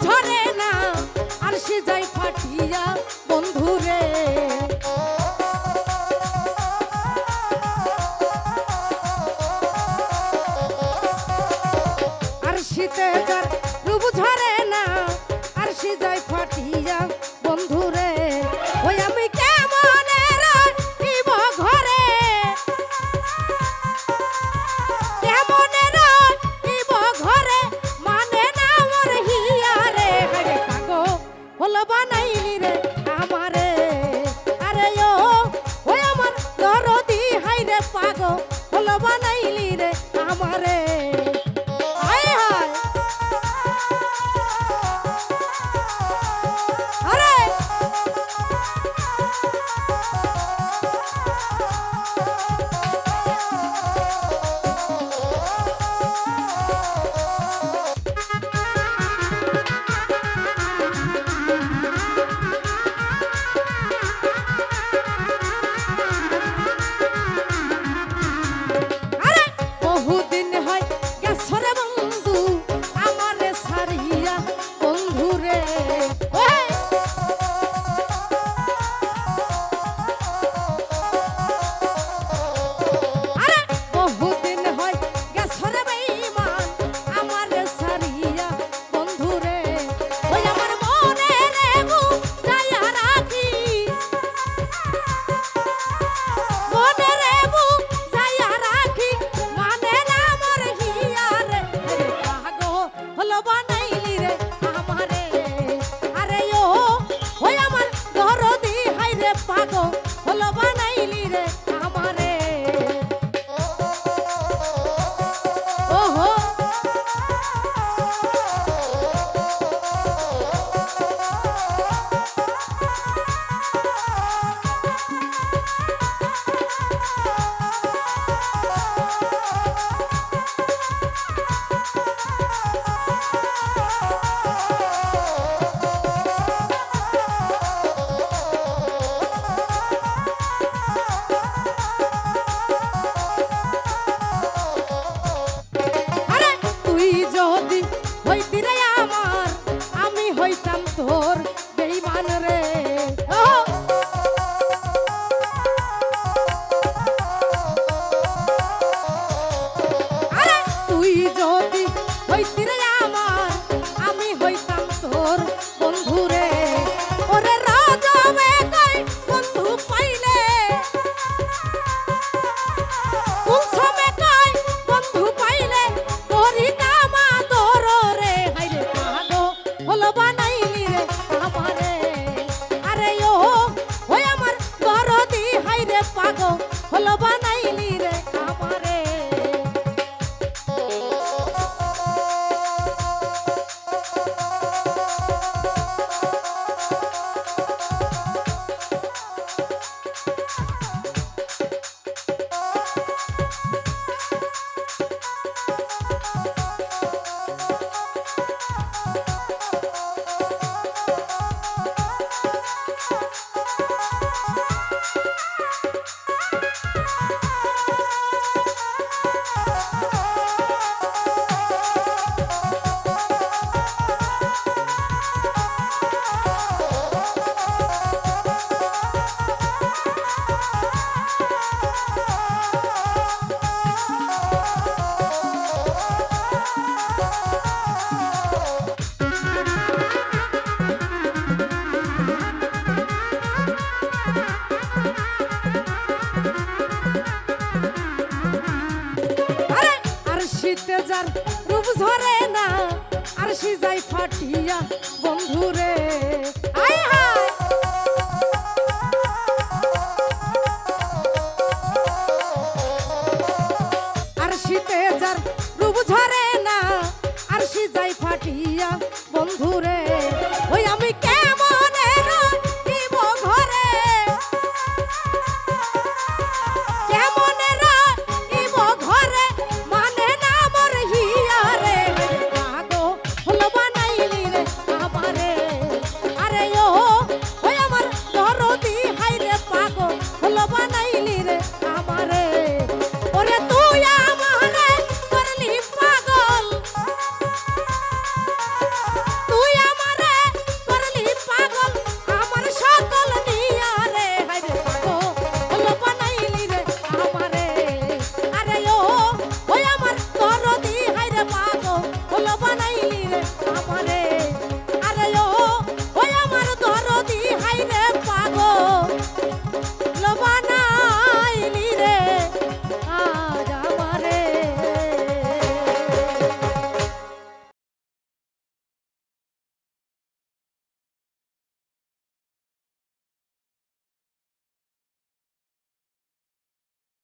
ঝরে না আর সে যাই ফাটিয়া বন্ধুরে আর শীতে যার রূপ ঝরে না আর সে যাই ফাটিয়া বন্ধুরে ওই আমি কেমন রাখিব ঘরে কেমন রাখিব ঘরে মানে না আমার হিয়ারে আরে পাগো হলো বানাইলি রে আমারে আরে ও ওই আমার দরদি হাইরে পাগো হলো বানাইলি রে আমারে হায় হায় আরে বহুদিন হয় গেছরে বন্ধু আমারে ছাড়িয়া বন্ধুরে আরে বহুদিন হয় গেছরে বেঈমান আমারে ছাড়িয়া বন্ধুরে ওই আমার মনে রে বুঝাইয়া রাখি মনে রে বুঝাইয়া রাখি মানে না আমার হিয়ারে আরে পাগো হলো বানাইলি রে আমারে আরে ও ওই আমার দরদি হাইরে পাগো হলো বানাইলি রে আমারে ওহো আরে তুই যদি হইতি রে আমার আমি হইতাম তোর বেঈমান রে ও আরে তুই যদি হইতি রে আমার আমি হইতাম তোর বন্ধু রে ওরে রাজবে কই বন্ধু পাইলে উৎসবে কই বন্ধু পাইলে তোরি কামা তোর রে হাইরে পাগো হলো বানাইলি রে আমারে আরে ও ওই আমার দরদি হাইরে পাগো হলো বানাইলি রে আমারে শীতে যার রূপ ঝরে না আর সে যাই ফাটিয়া বন্ধুরে